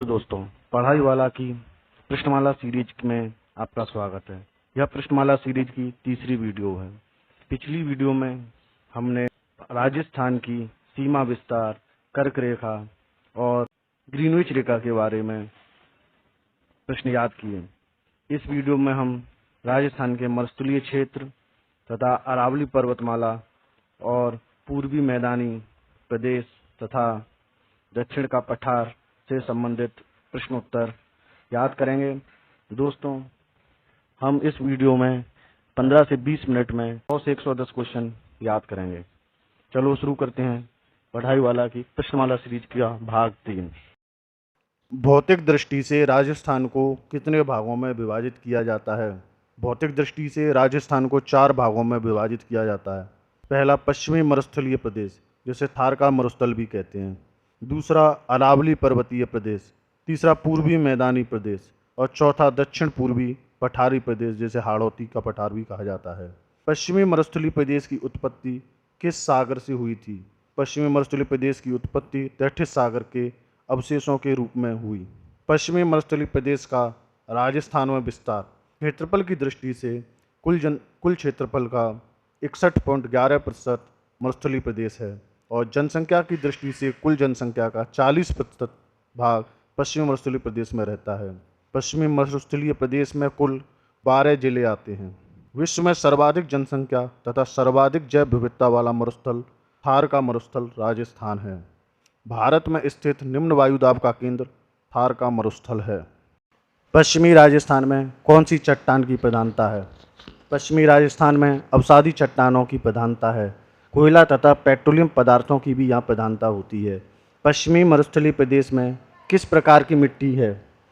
दोस्तों, पढ़ाई वाला की प्रश्नमाला सीरीज में आपका स्वागत है। यह प्रश्नमाला सीरीज की तीसरी वीडियो है। पिछली वीडियो में हमने राजस्थान की सीमा विस्तार, कर्क रेखा और ग्रीनविच रेखा के बारे में प्रश्न याद किए। इस वीडियो में हम राजस्थान के मरुस्थलीय क्षेत्र तथा अरावली पर्वतमाला और पूर्वी मैदानी प्रदेश तथा दक्षिण का पठार से संबंधित प्रश्नोत्तर याद करेंगे। दोस्तों, हम इस वीडियो में 15 से 20 मिनट में 100 से 110 क्वेश्चन याद करेंगे। चलो शुरू करते हैं पढ़ाई वाला की प्रश्नमाला सीरीज का भाग 3। भौतिक दृष्टि से राजस्थान को कितने भागों में विभाजित किया जाता है? भौतिक दृष्टि से राजस्थान को 4 भागों में विभाजित किया जाता है। पहला पश्चिमी मरुस्थलीय प्रदेश, जिसे थार का मरुस्थल भी कहते हैं। दूसरा अरावली पर्वतीय प्रदेश। तीसरा पूर्वी मैदानी प्रदेश और चौथा दक्षिण पूर्वी पठारी प्रदेश, जिसे हाड़ौती का पठार भी कहा जाता है। पश्चिमी मरुस्थलीय प्रदेश की उत्पत्ति किस सागर से हुई थी? पश्चिमी मरुस्थलीय प्रदेश की उत्पत्ति तैथिस सागर के अवशेषों के रूप में हुई। पश्चिमी मरुस्थलीय प्रदेश का राजस्थान में विस्तार क्षेत्रफल की दृष्टि से कुल क्षेत्रफल का 61.11% मरुस्थलीय प्रदेश है और जनसंख्या की दृष्टि से कुल जनसंख्या का 40% भाग पश्चिमी मरुस्थलीय प्रदेश में रहता है। पश्चिमी मरुस्थलीय प्रदेश में कुल 12 जिले आते हैं। विश्व में सर्वाधिक जनसंख्या तथा सर्वाधिक जैव विविधता वाला मरुस्थल थार का मरुस्थल राजस्थान है। भारत में स्थित निम्न वायुदाब का केंद्र थार का मरुस्थल है। पश्चिमी राजस्थान में कौन सी चट्टान की प्रधानता है? पश्चिमी राजस्थान में अवसादी चट्टानों की प्रधानता है। कोयला तथा पेट्रोलियम पदार्थों की भी यहाँ प्रधानता होती है। पश्चिमी मरुस्थलीय प्रदेश में किस प्रकार की मिट्टी है?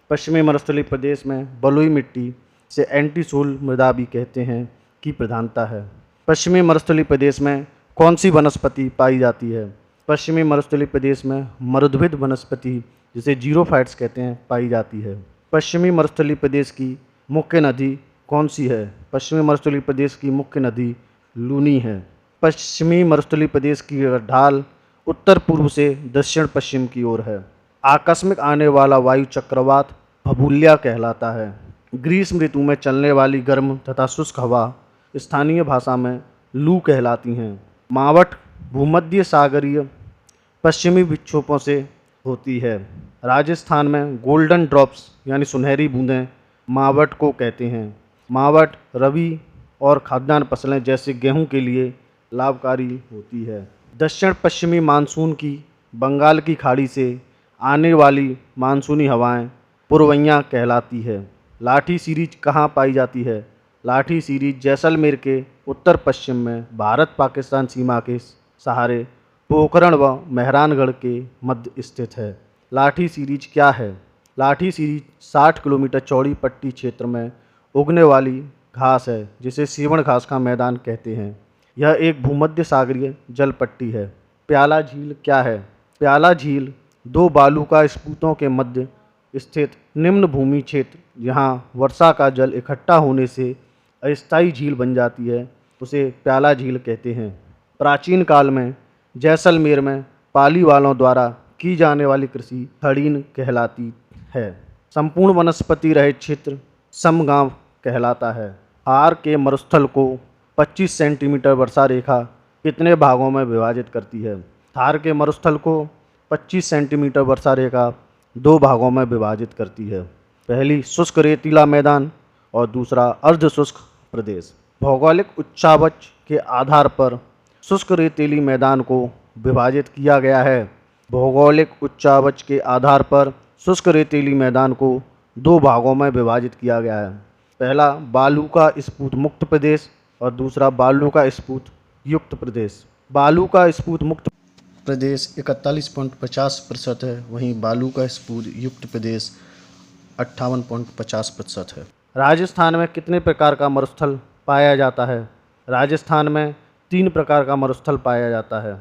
पश्चिमी मरुस्थलीय प्रदेश में बलुई मिट्टी, से एंटीसोल मृदा भी कहते हैं, की प्रधानता है। पश्चिमी मरुस्थलीय प्रदेश में कौन सी वनस्पति पाई जाती है? पश्चिमी मरुस्थलीय प्रदेश में मरुद्भिद वनस्पति, जिसे जीरोफाइट्स कहते हैं, पाई जाती है। पश्चिमी मरुस्थलीय प्रदेश की मुख्य नदी कौन सी है? पश्चिमी मरुस्थलीय प्रदेश की मुख्य नदी लूनी है। पश्चिमी मरुस्थलीय प्रदेश की ढाल उत्तर पूर्व से दक्षिण पश्चिम की ओर है। आकस्मिक आने वाला वायु चक्रवात भभूल्या कहलाता है। ग्रीष्म ऋतु में चलने वाली गर्म तथा शुष्क हवा स्थानीय भाषा में लू कहलाती हैं। मावट भूमध्य सागरीय पश्चिमी विक्षोभों से होती है। राजस्थान में गोल्डन ड्रॉप्स यानी सुनहरी बूंदें मावट को कहते हैं। मावट रबी और खाद्यान्न फसलें जैसे गेहूं के लिए लाभकारी होती है। दक्षिण पश्चिमी मानसून की बंगाल की खाड़ी से आने वाली मानसूनी हवाएं पुरवैयां कहलाती है। लाठी सीरीज कहाँ पाई जाती है? लाठी सीरीज जैसलमेर के उत्तर पश्चिम में भारत पाकिस्तान सीमा के सहारे पोखरण व मेहरानगढ़ के मध्य स्थित है। लाठी सीरीज क्या है? लाठी सीरीज 60 किलोमीटर चौड़ी पट्टी क्षेत्र में उगने वाली घास है, जिसे सीवण घास का मैदान कहते हैं। यह एक भूमध्य सागरीय जल पट्टी है। प्याला झील क्या है? प्याला झील 2 बालूका स्पूतों के मध्य स्थित निम्न भूमि क्षेत्र, जहाँ वर्षा का जल इकट्ठा होने से अस्थायी झील बन जाती है, उसे प्याला झील कहते हैं। प्राचीन काल में जैसलमेर में पाली वालों द्वारा की जाने वाली कृषि खड़ीन कहलाती है। संपूर्ण वनस्पति रहित क्षेत्र समगांव कहलाता है। थार के मरुस्थल को 25 सेंटीमीटर वर्षा रेखा कितने भागों में विभाजित करती है? थार के मरुस्थल को 25 सेंटीमीटर वर्षा रेखा 2 भागों में विभाजित करती है। पहली शुष्क रेतीला मैदान और दूसरा अर्ध शुष्क प्रदेश। भौगोलिक उच्चावच के आधार पर शुष्क रेतीली मैदान को विभाजित किया गया है। भौगोलिक उच्चावच के आधार पर शुष्क रेतीली मैदान को 2 भागों में विभाजित किया गया है। पहला बालू का स्फूट मुक्त प्रदेश और दूसरा बालू का स्फूट युक्त प्रदेश। बालू का स्फूट मुक्त प्रदेश 41.50% है, वहीं बालू का स्फूट युक्त प्रदेश 58.50% है। राजस्थान में कितने प्रकार का मरुस्थल पाया जाता है? राजस्थान में 3 प्रकार का मरुस्थल पाया जाता है।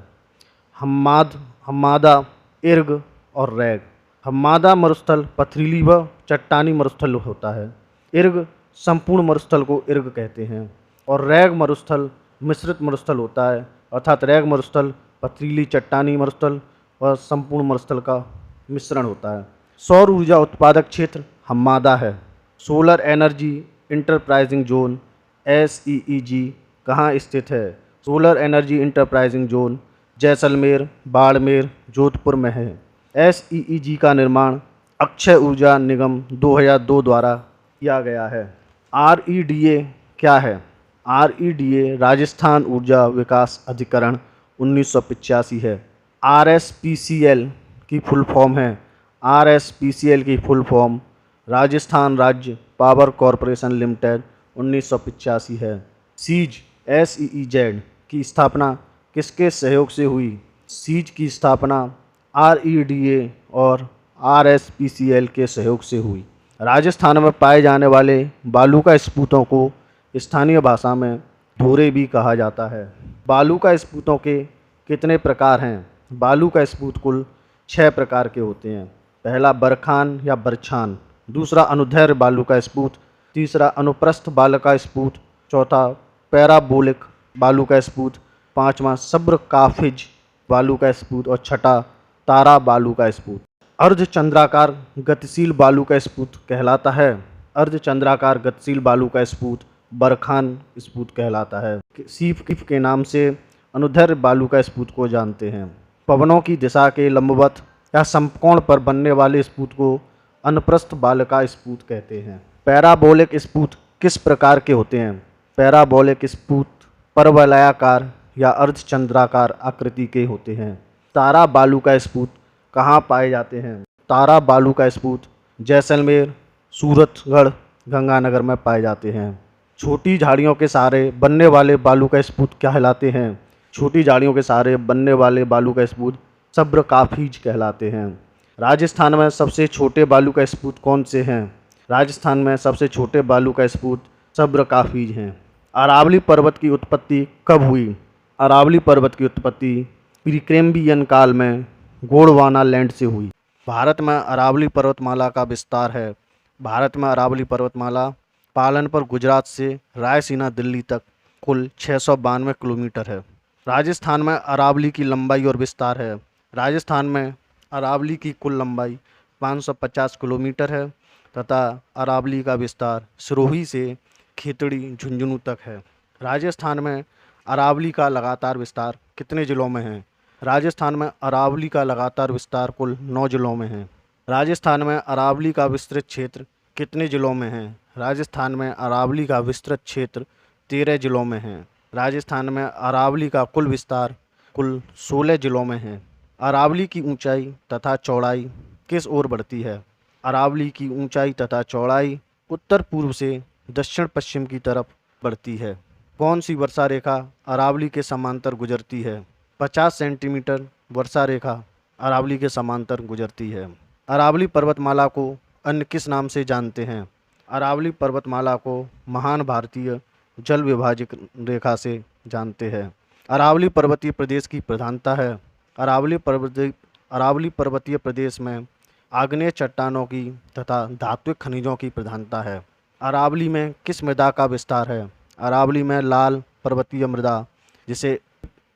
हम्मादा, इर्ग और रैग। हम्मादा मरुस्थल पथरीली व चट्टानी मरुस्थल होता है। इर्ग संपूर्ण मरुस्थल को इर्ग कहते हैं और रैग मरुस्थल मिश्रित मरुस्थल होता है, अर्थात रैग मरुस्थल पथरीली चट्टानी मरुस्थल और संपूर्ण मरुस्थल का मिश्रण होता है। सौर ऊर्जा उत्पादक क्षेत्र हम्मादा है। Solar energy enterprising zone SEEG कहाँ स्थित है? Solar energy enterprising zone Jaisalmer, Barmer, Jodhpur में है। SEEG का निर्माण अक्षय ऊर्जा निगम 2002 द्वारा किया गया है। REDA क्या है? REDA राजस्थान ऊर्जा विकास अधिकरण 1985 है। RSPCL की फुल फॉर्म है। RSPCL की फुल फॉर्म राजस्थान राज्य पावर कॉरपोरेशन लिमिटेड 1985 है। SEEZ की स्थापना किसके सहयोग से हुई? सीज की स्थापना REDA और RSPCL के सहयोग से हुई। राजस्थान में पाए जाने वाले बालू का स्पूतों को स्थानीय भाषा में धोरे भी कहा जाता है। बालू का स्पूतों के कितने प्रकार हैं? बालू का स्पूत कुल 6 प्रकार के होते हैं। पहला बरखान या बरछान, दूसरा अनुदैर्घ्य बालू का स्पूत, तीसरा अनुप्रस्थ बालू का स्पूत, चौथा पैराबोलिक बालू का स्पूत, पांचवा सब्र काफिज बालू का स्पूत और छठा तारा बालू का स्पूत। अर्धचंद्राकार गतिशील बालू का स्पूत कहलाता है। अर्धचंद्राकार गतिशील बालू का स्पूत बरखान स्पूत कहलाता है। सीप के नाम से अनुदैर्घ्य बालू का स्पूत को जानते हैं। पवनों की दिशा के लंबवत या समकोण पर बनने वाले स्पूत को अनुप्रस्थ बालू का स्पूत कहते हैं। पैराबोलिक स्पूत किस प्रकार के होते हैं? पैराबोलिक स्पूत परवलयाकार या अर्धचंद्राकार आकृति के होते हैं। तारा बालू का स्पूत कहाँ पाए जाते हैं? तारा बालू का स्पूत जैसलमेर, सूरतगढ़, गंगानगर में पाए जाते हैं। छोटी झाड़ियों के सहारे बनने वाले बालू का स्पूत कहलाते हैं। छोटी झाड़ियों के सहारे बनने वाले बालू का स्पूत सब्र काफिज कहलाते हैं। राजस्थान में सबसे छोटे बालू का स्पूत कौन से हैं? राजस्थान में सबसे छोटे बालू का स्पूत सब्र काफिज हैं। अरावली पर्वत की उत्पत्ति कब हुई? अरावली पर्वत की उत्पत्ति प्रीकैम्ब्रियन काल में गोंडवाना लैंड से हुई। भारत में अरावली पर्वतमाला का विस्तार है। भारत में अरावली पर्वतमाला पालनपुर गुजरात से रायसीना दिल्ली तक कुल 692 किलोमीटर है। राजस्थान में अरावली की लंबाई और विस्तार है। राजस्थान में अरावली की कुल लंबाई 550 किलोमीटर है तथा अरावली का विस्तार सिरोही से खेतड़ी झुंझुनू तक है। राजस्थान में अरावली का लगातार विस्तार कितने जिलों में है? राजस्थान में अरावली का लगातार विस्तार कुल 9 जिलों में है। राजस्थान में अरावली का विस्तृत क्षेत्र कितने जिलों में है? राजस्थान में अरावली का विस्तृत क्षेत्र 13 जिलों में है। राजस्थान में अरावली का कुल विस्तार कुल 16 जिलों में है। अरावली की ऊंचाई तथा चौड़ाई किस ओर बढ़ती है? अरावली की ऊंचाई तथा चौड़ाई उत्तर पूर्व से दक्षिण पश्चिम की तरफ बढ़ती है। कौन सी वर्षा रेखा अरावली के समांतर गुजरती है? 50 सेंटीमीटर वर्षा रेखा अरावली के समांतर गुजरती है। अरावली पर्वतमाला को अन्य किस नाम से जानते हैं? अरावली पर्वतमाला को महान भारतीय जल विभाजक रेखा से जानते हैं। अरावली पर्वतीय प्रदेश की प्रधानता है। अरावली पर्वतीय प्रदेश में आग्नेय चट्टानों की तथा धात्विक खनिजों की प्रधानता है। अरावली में किस मृदा का विस्तार है? अरावली में लाल पर्वतीय मृदा जिसे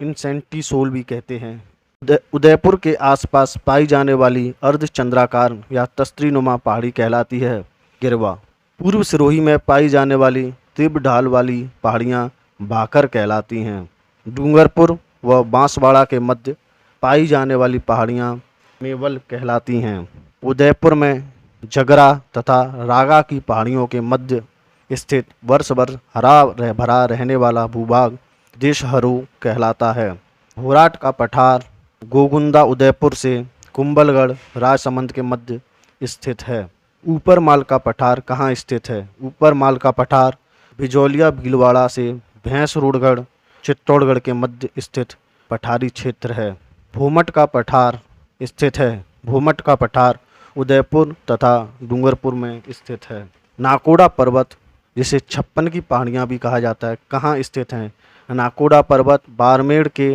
इंसेंटिसोल भी कहते हैं। उदयपुर के आसपास पाई जाने वाली अर्धचंद्राकार या तस्त्रीनुमा पहाड़ी कहलाती है गिरवा। पूर्व सिरोही में पाई जाने वाली तीव्र ढाल वाली पहाड़ियाँ भाकर कहलाती हैं। डूंगरपुर व बांसवाड़ा के मध्य पाई जाने वाली पहाड़ियाँ मेवल कहलाती हैं। उदयपुर में जगरा तथा रागा की पहाड़ियों के मध्य स्थित वर्ष भर हरा भरा रहने वाला भूभाग देशहरो कहलाता है। होराट का पठार गोगुंदा उदयपुर से कुंभलगढ़ राजसमंद के मध्य स्थित है। ऊपर माल का पठार कहाँ स्थित है? ऊपर माल का पठार बिजौलिया भीलवाड़ा से भैंसरोडगढ़ चित्तौड़गढ़ के मध्य स्थित पठारी क्षेत्र है। भूमट का पठार स्थित है। भूमट का पठार उदयपुर तथा डूंगरपुर में स्थित है। नाकोड़ा पर्वत जिसे 56 की पहाड़ियाँ भी कहा जाता है कहाँ स्थित हैं? नाकोड़ा पर्वत बाड़मेर के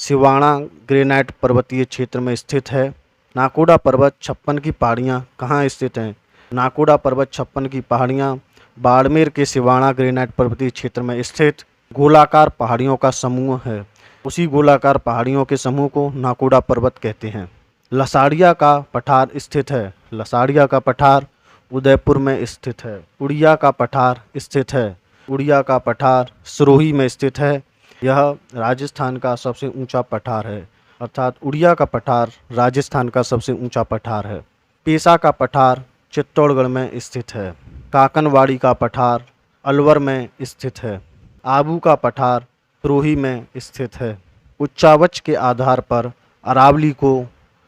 सिवाना ग्रेनाइट पर्वतीय क्षेत्र में स्थित है। नाकोड़ा पर्वत 56 की पहाड़ियाँ कहाँ स्थित हैं? नाकोड़ा पर्वत 56 की पहाड़ियाँ बाड़मेर के सिवाना ग्रेनाइट पर्वतीय क्षेत्र में स्थित गोलाकार पहाड़ियों का समूह है। उसी गोलाकार पहाड़ियों के समूह को नाकोड़ा पर्वत कहते हैं। लसाड़िया का पठार स्थित है। लसाड़िया का पठार उदयपुर में स्थित है। उड़िया का पठार स्थित है। उड़िया का पठार सिरोही में स्थित है। यह राजस्थान का सबसे ऊंचा पठार है, अर्थात उड़िया का पठार राजस्थान का सबसे ऊंचा पठार है। पेशा का पठार चित्तौड़गढ़ में स्थित है। काकनवाड़ी का पठार अलवर में स्थित है। आबू का पठार सिरोही में स्थित है। उच्चावच के आधार पर अरावली को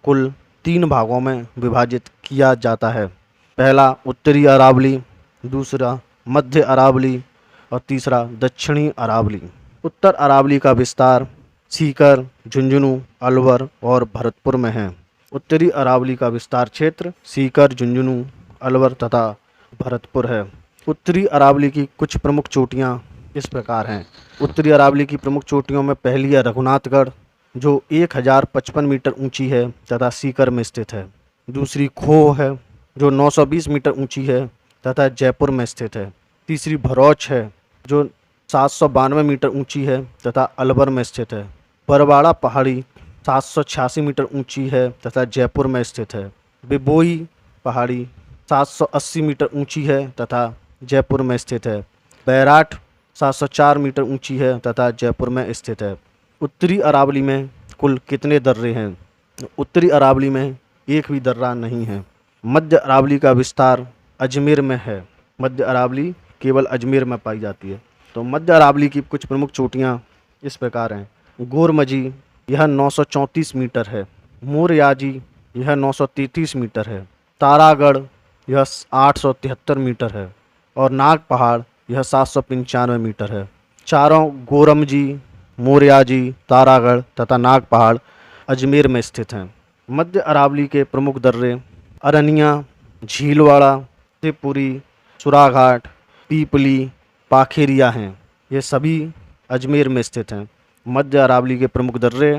कुल 3 भागों में विभाजित किया जाता है। पहला उत्तरी अरावली, दूसरा मध्य अरावली और तीसरा दक्षिणी अरावली। उत्तर अरावली का विस्तार सीकर, झुंझुनू, अलवर और भरतपुर में है। उत्तरी अरावली का विस्तार क्षेत्र सीकर, झुंझुनू, अलवर तथा भरतपुर है। उत्तरी अरावली की कुछ प्रमुख चोटियाँ इस प्रकार हैं। उत्तरी अरावली की प्रमुख चोटियों में पहली है रघुनाथगढ़, जो 1055 मीटर ऊंची है तथा सीकर में स्थित है। दूसरी खोह है, जो 920 मीटर ऊंची है तथा जयपुर में स्थित है। तीसरी भरौच है, जो 792 मीटर ऊंची है तथा अलवर में स्थित है। बरवाड़ा पहाड़ी 786 मीटर ऊंची है तथा जयपुर में स्थित है। बिबोई पहाड़ी 780 मीटर ऊंची है तथा जयपुर में स्थित है। बैराट 704 मीटर ऊंची है तथा जयपुर में स्थित है। उत्तरी अरावली में कुल कितने दर्रे हैं? उत्तरी अरावली में एक भी दर्रा नहीं है। मध्य अरावली का विस्तार अजमेर में है। मध्य अरावली केवल अजमेर में पाई जाती है। तो मध्य अरावली की कुछ प्रमुख चोटियाँ इस प्रकार हैं। गोरमजी, यह 934 मीटर है। मोरयाजी, यह 933 मीटर है। तारागढ़, यह 873 मीटर है। और नाग पहाड़, यह 795 मीटर है। चारों गोरमजी, मोरयाजी, तारागढ़ तथा नाग पहाड़ अजमेर में स्थित हैं। मध्य अरावली के प्रमुख दर्रे अरनिया, झीलवाड़ा, शिवपुरी, सुराघाट, पीपली, पाखेरिया हैं। ये सभी अजमेर में स्थित हैं। मध्य अरावली के प्रमुख दर्रे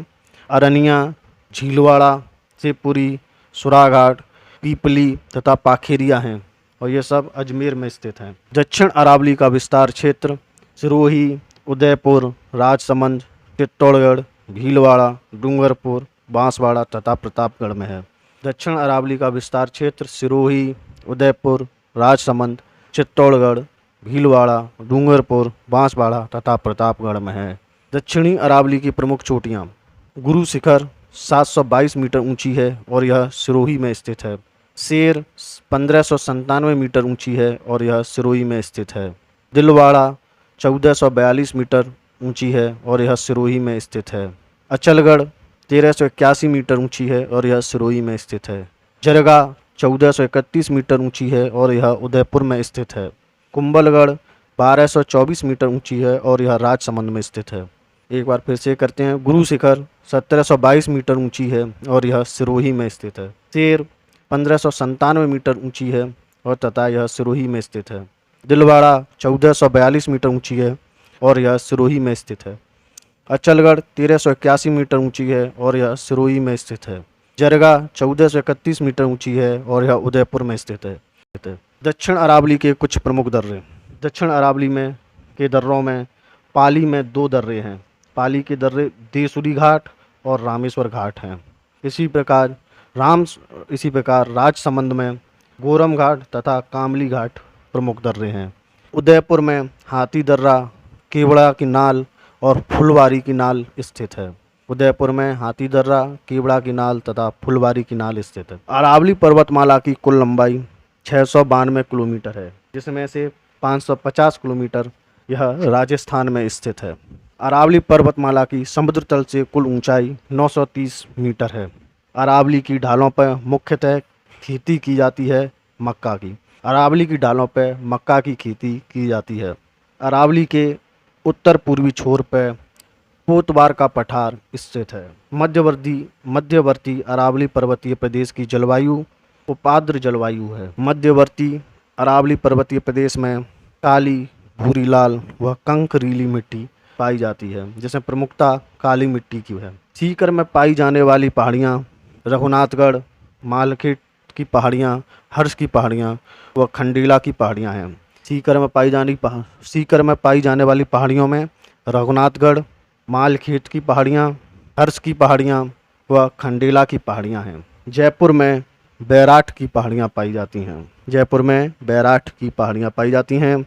अरनिया, झीलवाड़ा, शिवपुरी, सुराघाट, पीपली तथा पाखेरिया हैं और ये सब अजमेर में स्थित हैं। दक्षिण अरावली का विस्तार क्षेत्र सिरोही, उदयपुर, राजसमंद, चित्तौड़गढ़, भीलवाड़ा, डूंगरपुर, बांसवाड़ा तथा प्रतापगढ़ में है। दक्षिण अरावली का विस्तार क्षेत्र सिरोही, उदयपुर, राजसमंद, चित्तौड़गढ़, भीलवाड़ा, डूंगरपुर, बांसवाड़ा तथा प्रतापगढ़ में है। दक्षिणी अरावली की प्रमुख चोटियाँ गुरु शिखर 722 मीटर ऊंची है और यह सिरोही में स्थित है। शेर 1597 मीटर ऊंची है और यह सिरोही में स्थित है। दिलवाड़ा 1442 मीटर ऊंची है और यह सिरोही में स्थित है। अचलगढ़ 1381 मीटर ऊंची है और यह सिरोही में स्थित है। जरगा 1431 मीटर ऊंची है और यह उदयपुर में स्थित है। कुंभलगढ़ 1224 मीटर ऊंची है और यह राजसमंद में स्थित है। एक बार फिर से करते हैं। गुरु शिखर 1722 मीटर ऊंची है और यह सिरोही में स्थित है। शेर 1597 मीटर ऊंची है और तथा यह सिरोही में स्थित है। दिलवाड़ा 1442 मीटर ऊंची है और यह सिरोही में स्थित है। अचलगढ़ 1381 मीटर ऊंची है और यह सिरोही में स्थित है। जरगा 1431 मीटर ऊंची है और यह उदयपुर में स्थित है। दक्षिण अरावली के कुछ प्रमुख दर्रे। दक्षिण अरावली में के दर्रों में पाली में 2 दर्रे हैं। पाली के दर्रे देसुरी घाट और रामेश्वर घाट हैं। इसी प्रकार राजसमंद में गोरम घाट तथा कामली घाट प्रमुख दर्रे हैं। उदयपुर में हाथी दर्रा, केवड़ा की नाल और फुलवारी की नाल स्थित है। उदयपुर में हाथी दर्रा, केवड़ा की नाल तथा फुलवारी की नाल स्थित है। अरावली पर्वतमाला की कुल लंबाई 692 किलोमीटर है, जिसमें से 550 किलोमीटर यह राजस्थान में स्थित है। अरावली पर्वतमाला की समुद्र तल से कुल ऊंचाई 930 मीटर है। अरावली की ढालों पर मुख्यतः खेती की जाती है मक्का की। अरावली की ढालों पर मक्का की खेती की जाती है। अरावली के उत्तर पूर्वी छोर पर पोतवार का पठार स्थित है। मध्यवर्ती अरावली पर्वतीय प्रदेश की जलवायु उपाद्र जलवायु है। मध्यवर्ती अरावली पर्वतीय प्रदेश में काली, भूरी लाल व कंकरीली मिट्टी पाई जाती है, जिसमें प्रमुखता काली मिट्टी की है। सीकर में पाई जाने वाली पहाड़ियाँ रघुनाथगढ़, मालखेत की पहाड़ियाँ, हर्ष की पहाड़ियाँ व खंडेला की पहाड़ियाँ हैं। सीकर में पाई जाने वाली पहाड़ियों में रघुनाथगढ़, मालखेत की पहाड़ियाँ, हर्ष की पहाड़ियाँ व खंडेला की पहाड़ियाँ हैं। जयपुर में बैराठ की पहाड़ियाँ पाई जाती हैं। जयपुर में बैराठ की पहाड़ियाँ पाई जाती हैं।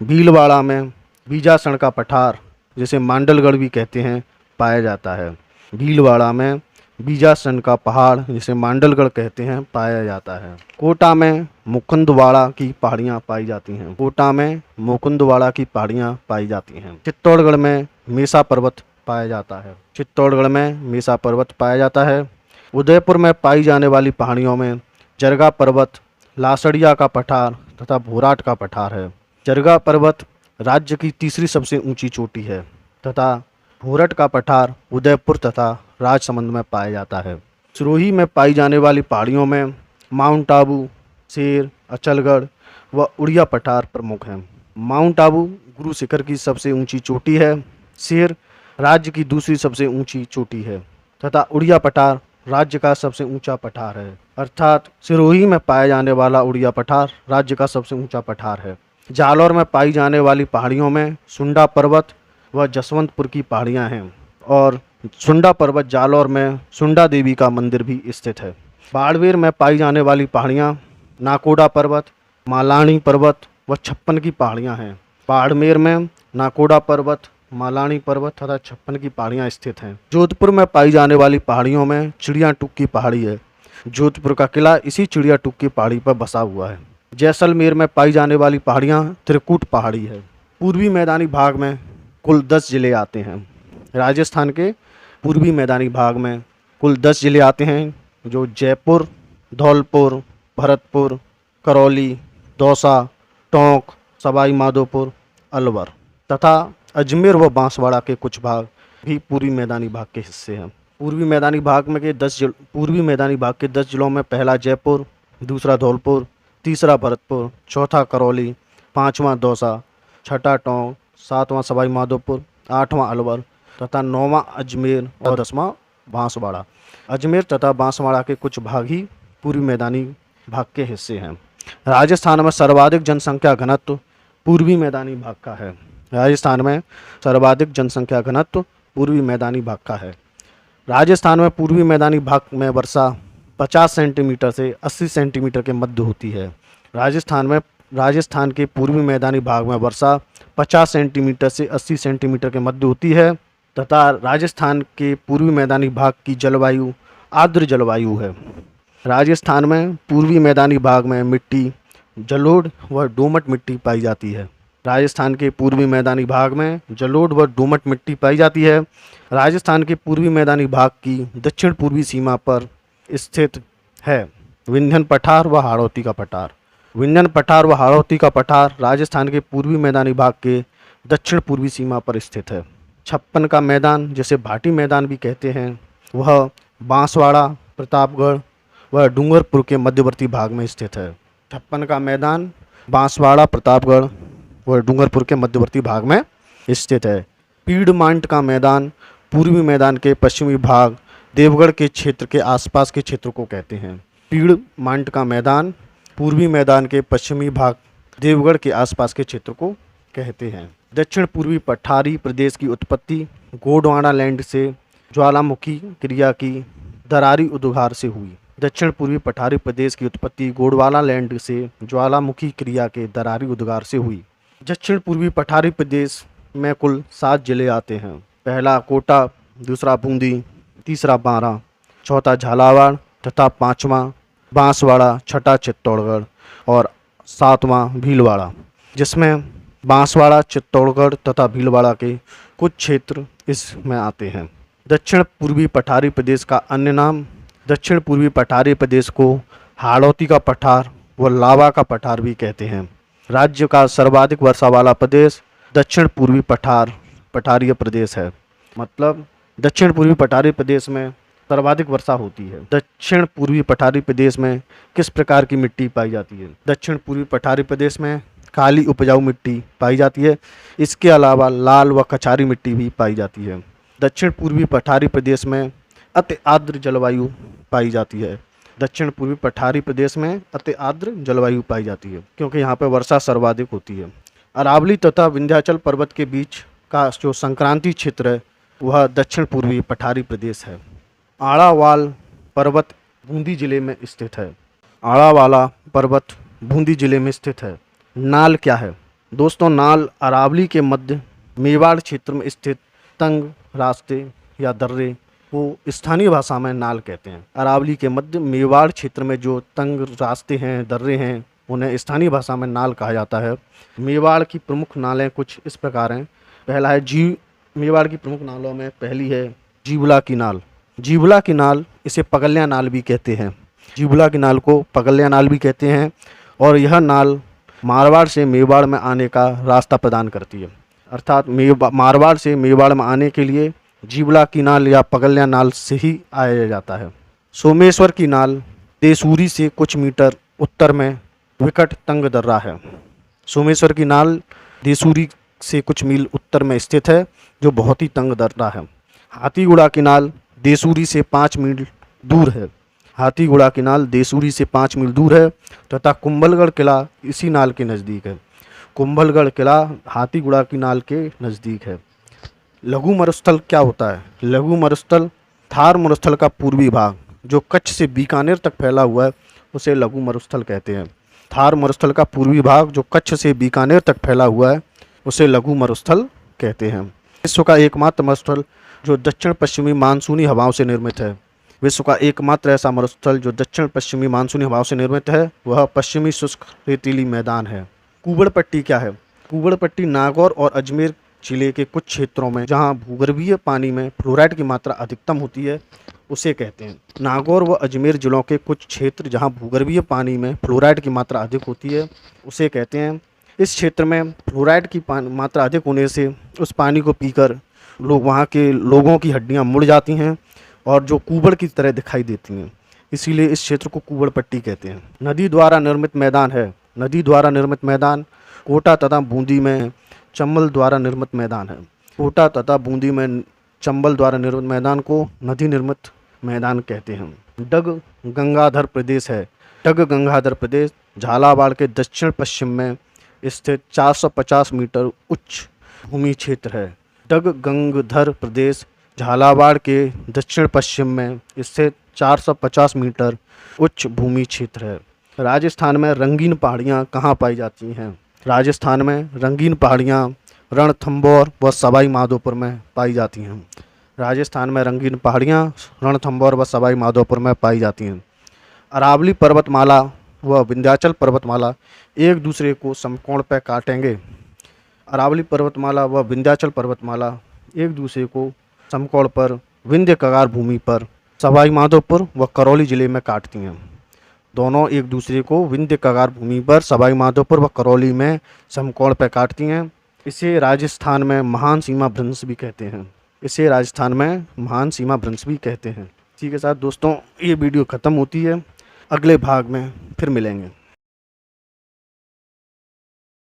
भीलवाड़ा में बीजासन का पठार, जिसे मांडलगढ़ भी कहते हैं, पाया जाता है। भीलवाड़ा में बीजासन का पहाड़, जिसे मांडलगढ़ कहते हैं, पाया जाता है। कोटा में मुकुंदवाड़ा की पहाड़ियाँ पाई जाती हैं। कोटा में मुकुंदवाड़ा की पहाड़ियाँ पाई जाती हैं। चित्तौड़गढ़ में मेसा पर्वत पाया जाता है। चित्तौड़गढ़ में मेसा पर्वत पाया जाता है। उदयपुर में पाई जाने वाली पहाड़ियों में जरगा पर्वत, लासड़िया का पठार तथा भोराट का पठार है। जरगा पर्वत राज्य की तीसरी सबसे ऊंची चोटी है तथा भोरट का पठार उदयपुर तथा राजसमंद में पाया जाता है। सिरोही में पाई जाने वाली पहाड़ियों में माउंट आबू, शेर, अचलगढ़ व उड़िया पठार प्रमुख हैं। माउंट आबू गुरु शिखर की सबसे ऊंची चोटी है। शेर राज्य की दूसरी सबसे ऊंची चोटी है तथा उड़िया पठार राज्य का सबसे ऊंचा पठार है। अर्थात सिरोही में पाया जाने वाला उड़िया पठार राज्य का सबसे ऊंचा पठार है। जालौर में पाई जाने वाली पहाड़ियों में सुंडा पर्वत व जसवंतपुर की पहाड़ियां हैं और सुंडा पर्वत जालौर में सुंडा देवी का मंदिर भी स्थित है। बाड़मेर में पाई जाने वाली पहाड़ियां नाकोड़ा पर्वत, मालानी पर्वत व छप्पन की पहाड़ियां हैं। बाड़मेर में नाकोड़ा पर्वत, मालानी पर्वत तथा छप्पन की पहाड़ियां स्थित हैं। जोधपुर में पाई जाने वाली पहाड़ियों में चिड़िया टूक की पहाड़ी है। जोधपुर का किला इसी चिड़िया टूक की पहाड़ी पर बसा हुआ है। जैसलमेर में पाई जाने वाली पहाड़ियां त्रिकूट पहाड़ी है। पूर्वी मैदानी भाग में कुल 10 जिले आते हैं। राजस्थान के पूर्वी मैदानी भाग में कुल 10 जिले आते हैं, जो जयपुर, धौलपुर, भरतपुर, करौली, दौसा, टोंक, सवाई माधोपुर, अलवर तथा अजमेर व बांसवाड़ा के कुछ भाग भी पूर्वी मैदानी भाग के हिस्से हैं। पूर्वी मैदानी भाग के 10 जिलों में पहला जयपुर, दूसरा धौलपुर, तीसरा भरतपुर, चौथा करौली, पाँचवां दौसा, छठा टोंक, सातवां सवाई माधोपुर, आठवां अलवर तथा नौवां अजमेर और 10वां बांसवाड़ा। अजमेर तथा बांसवाड़ा के कुछ भाग ही पूर्वी मैदानी भाग के हिस्से हैं। राजस्थान में सर्वाधिक जनसंख्या घनत्व पूर्वी मैदानी भाग का है। राजस्थान में सर्वाधिक जनसंख्या घनत्व पूर्वी मैदानी भाग का है। राजस्थान में पूर्वी मैदानी भाग में वर्षा 50 सेंटीमीटर से 80 सेंटीमीटर के मध्य होती है। राजस्थान के पूर्वी मैदानी भाग में वर्षा 50 सेंटीमीटर से 80 सेंटीमीटर के मध्य होती है तथा राजस्थान के पूर्वी मैदानी भाग की जलवायु आर्द्र जलवायु है। राजस्थान में पूर्वी मैदानी भाग में मिट्टी जलोढ़ व दोमट मिट्टी पाई जाती है। राजस्थान के पूर्वी मैदानी भाग में जलोढ़ व दोमट मिट्टी पाई जाती है। राजस्थान के पूर्वी मैदानी भाग की दक्षिण पूर्वी सीमा पर स्थित है विंध्यन पठार व हाड़ौती का पठार। विंध्यन पठार व हाड़ौती का पठार राजस्थान के पूर्वी मैदानी भाग के दक्षिण पूर्वी सीमा पर स्थित है। छप्पन का मैदान, जिसे भाटी मैदान भी कहते हैं, वह बांसवाड़ा, प्रतापगढ़ व डूंगरपुर के मध्यवर्ती भाग में स्थित है। छप्पन का मैदान बांसवाड़ा, प्रतापगढ़ व डूंगरपुर के मध्यवर्ती भाग में स्थित है। पीडमांट का मैदान पूर्वी मैदान के पश्चिमी भाग देवगढ़ के क्षेत्र के आसपास के क्षेत्र को कहते हैं। पीडमांट का मैदान पूर्वी मैदान के पश्चिमी भाग देवगढ़ के आसपास के क्षेत्र को कहते हैं। दक्षिण पूर्वी पठारी प्रदेश की उत्पत्ति गोंडवाना लैंड से ज्वालामुखी क्रिया की दरारी उद्गार से हुई। दक्षिण पूर्वी पठारी प्रदेश की उत्पत्ति गोंडवाना लैंड से ज्वालामुखी क्रिया के दरारी उद्गार से हुई। दक्षिण पूर्वी पठारी प्रदेश में कुल 7 जिले आते हैं। पहला कोटा, दूसरा बूंदी, तीसरा बारां, चौथा झालावाड़ तथा पाँचवां बांसवाड़ा, छठा चित्तौड़गढ़ और 7वां भीलवाड़ा, जिसमें बांसवाड़ा, चित्तौड़गढ़ तथा भीलवाड़ा के कुछ क्षेत्र इसमें आते हैं। दक्षिण पूर्वी पठारी प्रदेश का अन्य नाम दक्षिण पूर्वी पठारी प्रदेश को हाड़ौती का पठार व लावा का पठार भी कहते हैं। राज्य का सर्वाधिक वर्षा वाला प्रदेश दक्षिण पूर्वी पठारीय प्रदेश है। मतलब दक्षिण पूर्वी पठारी प्रदेश में सर्वाधिक वर्षा होती है। दक्षिण पूर्वी पठारी प्रदेश में किस प्रकार की मिट्टी पाई जाती है? दक्षिण पूर्वी पठारी प्रदेश में काली उपजाऊ मिट्टी पाई जाती है। इसके अलावा लाल व कछारी मिट्टी भी पाई जाती है। दक्षिण पूर्वी पठारी प्रदेश में अति आर्द्र जलवायु पाई जाती है। दक्षिण पूर्वी पठारी प्रदेश में अति आर्द्र जलवायु पाई जाती है क्योंकि यहाँ पर वर्षा सर्वाधिक होती है। अरावली तथा विंध्याचल पर्वत के बीच का जो संक्रांति क्षेत्र है वह दक्षिण पूर्वी पठारी प्रदेश है। आड़ावाल पर्वत बूंदी जिले में स्थित है। आड़ावाला पर्वत बूंदी जिले में स्थित है। नाल क्या है? दोस्तों, नाल अरावली के मध्य मेवाड़ क्षेत्र में स्थित तंग रास्ते या दर्रे को स्थानीय भाषा में नाल कहते हैं। अरावली के मध्य मेवाड़ क्षेत्र में जो तंग रास्ते हैं, दर्रे हैं, उन्हें स्थानीय भाषा में नाल कहा जाता है। मेवाड़ की प्रमुख नालें कुछ इस प्रकार हैं। पहला है मेवाड़ की प्रमुख नालों में पहली है जीवला की नाल। जीवला की नाल, इसे पगल्या नाल भी कहते हैं। जीवला की नाल को पगल्या नाल भी कहते हैं और यह नाल मारवाड़ से मेवाड़ में आने का रास्ता प्रदान करती है। अर्थात मारवाड़ से मेवाड़ में आने के लिए जीवला की नाल या पगल्या नाल से ही आया जाता है। सोमेश्वर की नाल देसूरी से कुछ मीटर उत्तर में विकट तंग दर्रा है। सोमेश्वर की नाल देसूरी से कुछ मील उत्तर में स्थित है, जो बहुत ही तंग दर्रा है। हाथीगुड़ा की नाल देसूरी से 5 मील दूर है। हाथीगुड़ा की नाल देसूरी से 5 मील दूर है तथा कुंभलगढ़ किला इसी नाल के नज़दीक है। कुंभलगढ़ किला हाथीगुड़ा की नाल के नज़दीक है। लघु मरुस्थल क्या होता है? लघु मरुस्थल थार मरुस्थल का पूर्वी भाग जो कच्छ से बीकानेर तक फैला हुआ है, उसे लघु मरुस्थल कहते हैं। थार मरुस्थल का पूर्वी भाग जो कच्छ से बीकानेर तक फैला हुआ है, उसे लघु मरुस्थल कहते हैं। विश्व का एकमात्र मरुस्थल जो दक्षिण पश्चिमी मानसूनी हवाओं से निर्मित है। विश्व का एकमात्र ऐसा मरुस्थल जो दक्षिण पश्चिमी मानसूनी हवाओं से निर्मित है, वह पश्चिमी शुष्क रेतीली मैदान है। कुबड़ पट्टी क्या है? कुबड़ पट्टी नागौर और अजमेर जिले के कुछ क्षेत्रों में जहां भूगर्भीय पानी में फ्लोराइड की मात्रा अधिकतम होती है, उसे कहते हैं। नागौर व अजमेर जिलों के कुछ क्षेत्र जहां भूगर्भीय पानी में फ्लोराइड की मात्रा अधिक होती है, उसे कहते हैं। इस क्षेत्र में फ्लोराइड की मात्रा अधिक होने से उस पानी को पीकर वहाँ के लोगों की हड्डियाँ मुड़ जाती हैं और जो कुबड़ की तरह दिखाई देती हैं, इसीलिए इस क्षेत्र को कुबड़ पट्टी कहते हैं। नदी द्वारा निर्मित मैदान है। नदी द्वारा निर्मित मैदान कोटा तथा बूंदी में चंबल द्वारा निर्मित मैदान है। कोटा तथा बूंदी में चंबल द्वारा निर्मित मैदान को नदी निर्मित मैदान कहते हैं। डग गंगाधर प्रदेश है। डग गंगाधर प्रदेश झालावाड़ के दक्षिण पश्चिम में स्थित 450 मीटर उच्च भूमि क्षेत्र है। डग गंगाधर प्रदेश झालावाड़ के दक्षिण पश्चिम में स्थित 450 मीटर उच्च भूमि क्षेत्र है। राजस्थान में रंगीन पहाड़ियाँ कहाँ पाई जाती हैं? राजस्थान में रंगीन पहाड़ियाँ रणथंभौर व सवाई माधोपुर में पाई जाती हैं। राजस्थान में रंगीन पहाड़ियाँ रणथंभौर व सवाई माधोपुर में पाई जाती हैं। अरावली पर्वतमाला व विंध्याचल पर्वतमाला एक दूसरे को समकोण पर काटेंगे। अरावली पर्वतमाला व विंध्याचल पर्वतमाला एक दूसरे को समकोण पर विंध्य कगार भूमि पर सवाई माधोपुर व करौली जिले में काटती हैं। दोनों एक दूसरे को विंध्य कगार भूमि पर सवाई माधोपुर व करौली में समकोण पर काटती हैं। इसे राजस्थान में महान सीमा भ्रंश भी कहते हैं। इसे राजस्थान में महान सीमा भ्रंश भी कहते हैं। ठीक है साथ दोस्तों, ये वीडियो ख़त्म होती है। अगले भाग में फिर मिलेंगे।